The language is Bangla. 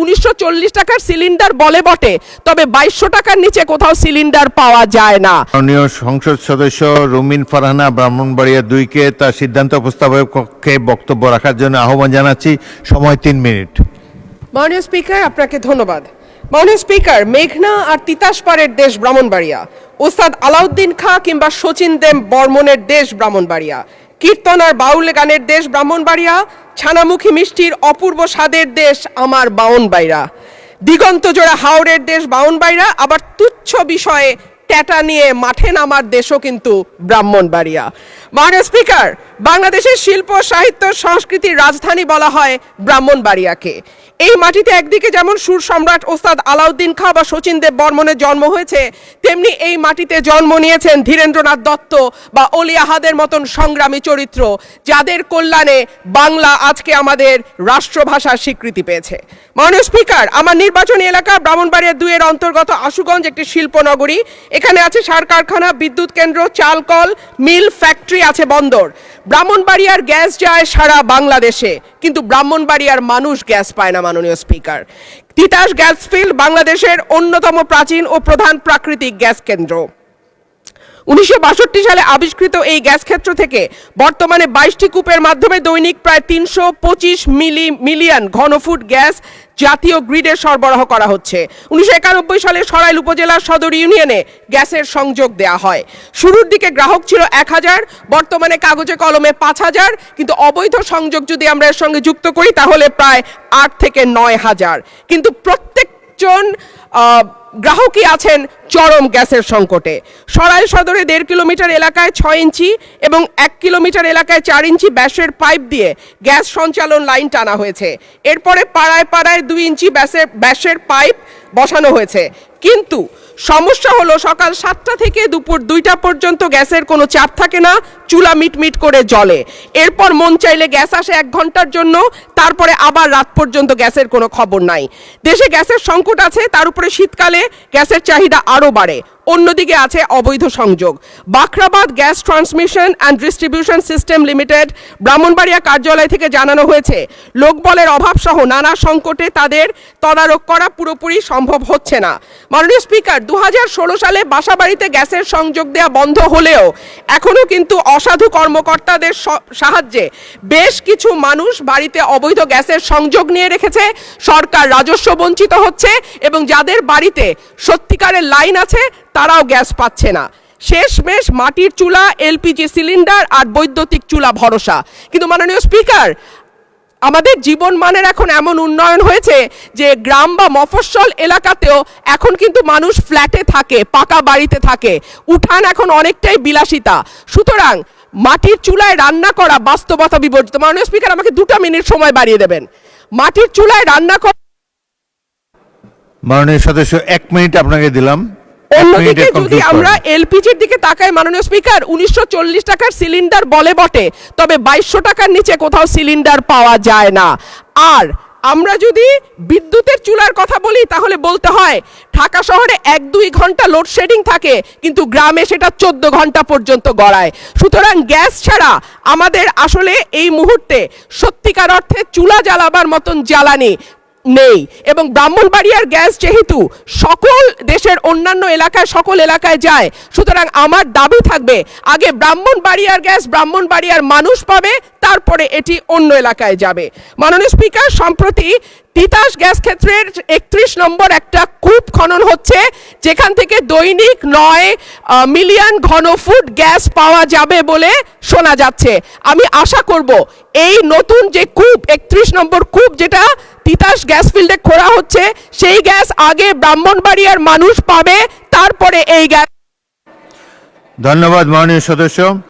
1940 টাকার সিলিন্ডার বলে বটে, তবে 2200 টাকার নিচে কোথাও সিলিন্ডার পাওয়া যায় না। মাননীয় সংসদ সদস্য রুমিন ফারহানা ব্রাহ্মণবাড়িয়া 2-কে তার সিদ্ধান্ত উপস্থাপনের কক্ষে বক্তব্য রাখার জন্য আহ্বান জানাচ্ছি। সময় 3 মিনিট। মাননীয় স্পিকার, আপনাকে ধন্যবাদ। মাননীয় স্পিকার, মেঘনা আর তিতাস পাড়ের দেশ ব্রাহ্মণবাড়িয়া, ওস্তাদ আলাউদ্দিন খাঁ কিংবা শচীন দেব বর্মনের দেশ ব্রাহ্মণবাড়িয়া, কীর্তন আর বাউল গানের দেশ ব্রাহ্মণবাড়িয়া, ছানামুখী মিষ্টির অপূর্ব স্বাদের দেশ আমার বাউনবাড়িয়া, দিগন্ত জোড়া হাওড়ের দেশ বাউনবাড়িয়া, আবার তুচ্ছ বিষয়ে ট্যাটা নিয়ে মাঠে নামার দেশও কিন্তু ব্রাহ্মণবাড়িয়া। মাননীয় স্পিকার, বাংলাদেশের শিল্প সাহিত্য সংস্কৃতির রাজধানী বলা হয় ব্রাহ্মণবাড়িয়াকে। এই মাটিতে একদিকে যেমন সুর সম্রাট ওস্তাদ আলাউদ্দিন খাঁ বা শচীন দেব বর্মনের জন্ম হয়েছে, তেমনি এই মাটিতে জন্ম নিয়েছেন ধীরেন্দ্রনাথ দত্ত বা অলি আহাদের মতন সংগ্রামী চরিত্র, যাদের কল্যাণে বাংলা আজকে আমাদের রাষ্ট্রভাষার স্বীকৃতি পেয়েছে। মাননীয় স্পিকার, আমার নির্বাচনী এলাকা ব্রাহ্মণবাড়িয়া 2-এর অন্তর্গত আশুগঞ্জ একটি শিল্পনগরী। এখানে আছে সার কারখানা, বিদ্যুৎ কেন্দ্র, চাল কল, মিল, ফ্যাক্টরি, আছে বন্দর। ব্রাহ্মণবাড়িয়ার গ্যাস যায় সারা বাংলাদেশে, কিন্তু ব্রাহ্মণবাড়িয়ার মানুষ গ্যাস পায় না। মাননীয় স্পিকার, তিতাস গ্যাস ফিল্ড বাংলাদেশের অন্যতম প্রাচীন ও প্রধান প্রাকৃতিক গ্যাস কেন্দ্র। 1962 সালে আবিষ্কৃত এই গ্যাস ক্ষেত্র থেকে বর্তমানে 22টি কূপের মাধ্যমে দৈনিক প্রায় 325 মিলিয়ন ঘনফুট গ্যাস জাতীয় গ্রিডে সরবরাহ করা হচ্ছে। 1991 সালে সরাইল উপজেলার সদর ইউনিয়নে গ্যাসের সংযোগ দেয়া হয়। শুরুর দিকে গ্রাহক ছিল 1000, বর্তমানে কাগজে কলমে 5000, কিন্তু অবৈধ সংযোগ যদি আমরা এর সঙ্গে যুক্ত করি তাহলে প্রায় 8 থেকে 9000। কিন্তু প্রত্যেকজন গ্রাহকই আছেন চরম গ্যাসের সংকটে। সরাইল সদরে 1.5 কিলোমিটার এলাকায় 6 ইঞ্চি এবং 1 কিলোমিটার এলাকায় 4 ইঞ্চি ব্যাসের পাইপ দিয়ে গ্যাস সঞ্চালন লাইন টানা হয়েছে। এরপরে পাড়ায় পাড়ায় 2 ইঞ্চি ব্যাসের পাইপ বসানো হয়েছে। কিন্তু সমস্যা হলো সকাল 7টা থেকে দুপুর 2টা পর্যন্ত গ্যাসের কোনো চাপ থাকে না, চুলা মিটমিট করে জ্বলে। এরপর মন চাইলে গ্যাস আসে 1 ঘন্টার জন্য, তারপরে আবার রাত পর্যন্ত গ্যাসের কোনো খবর নাই। দেশে গ্যাসের সংকট আছে, তার উপরে শীতকালে গ্যাসের চাহিদা আরও বাড়ে। অন্যদিকে আছে অবৈধ সংযোগ। Bakhrabad gas transmission and distribution system limited Brahmanbaria কার্যালয় থেকে জানানো হয়েছে, লোকবলের অভাব সহ নানা সংকটে তাদের তদারক করা পুরোপুরি সম্ভব হচ্ছে না। মাননীয় স্পিকার, 2016 সালে বাসাবাড়িতে গ্যাসের সংযোগ দেওয়া বন্ধ হলেও এখনও কিন্তু অসাধু কর্মকর্তাদের সাহায্যে বেশ কিছু মানুষ বাড়িতে অবৈধ গ্যাসের সংযোগ নিয়ে রেখেছে। সরকার রাজস্ব বঞ্চিত হচ্ছে এবং যাদের বাড়িতে সত্যিকারের লাইন আছে তারাও গ্যাস পাচ্ছে না। শেষমেশ মাটির চুলা, এলপিজি সিলিন্ডার আর বৈদ্যুতিক চুলা ভরসা। কিন্তু মাননীয় স্পিকার, আমাদের জীবন মানের এখন এমন উন্নয়ন হয়েছে যে গ্রাম বা মফস্বল এলাকাতেও এখন কিন্তু মানুষ ফ্ল্যাটে থাকে, পাকা বাড়িতে থাকে, উঠান এখন অনেকটাই বিলাসিতা। সুতরাং মাটির চুলায় রান্না করা বাস্তবতা বিবর্জিত। মাননীয় স্পিকার, আমাকে 2টা মিনিট সময় বাড়িয়ে দেবেন। মাটির চুলায় রান্না করা, মাননীয় সদস্য 1 মিনিট আপনাকে দিলাম। অন্যদিকে যদি আমরা এলপিজির দিকে তাকাই মাননীয় স্পিকার, 1940 টাকার সিলিন্ডার বলে বটে, তবে 2200 টাকার নিচে কোথাও সিলিন্ডার পাওয়া যায় না। আর আমরা যদি বিদ্যুতের চুলার কথা বলি তাহলে বলতে হয় ঢাকা শহরে 1-2 ঘন্টা লোডশেডিং থাকে, কিন্তু গ্রামে সেটা 14 ঘন্টা পর্যন্ত গড়ায়। সুতরাং গ্যাস ছাড়া আমাদের আসলে এই মুহূর্তে সত্যিকার অর্থে চুলা জ্বালাবার মতন জ্বালানি নেই। এবং ব্রাহ্মণবাড়িয়ার গ্যাস যেহেতু সকল দেশের অন্যান্য এলাকায় সকল এলাকায় যায়, সুতরাং আমার দাবি থাকবে আগে ব্রাহ্মণবাড়িয়ার গ্যাস ব্রাহ্মণবাড়িয়ার মানুষ পাবে, তারপরে এটি অন্য এলাকায় যাবে। মাননীয় স্পিকার, সম্প্রতি তিতাস গ্যাস ক্ষেত্রের 31 নম্বর একটা কূপ খনন হচ্ছে, যেখান থেকে দৈনিক 9 মিলিয়ন ঘনফুট গ্যাস পাওয়া যাবে বলে শোনা যাচ্ছে। আমি আশা করব এই নতুন যে কূপ 31 নম্বর কূপ যেটা তিতাস গ্যাস ফিল্ডে খোঁড়া হচ্ছে, সেই গ্যাস আগে ব্রাহ্মণবাড়িয়ার মানুষ পাবে, তারপরে এই গ্যাস। ধন্যবাদ মাননীয় সদস্য।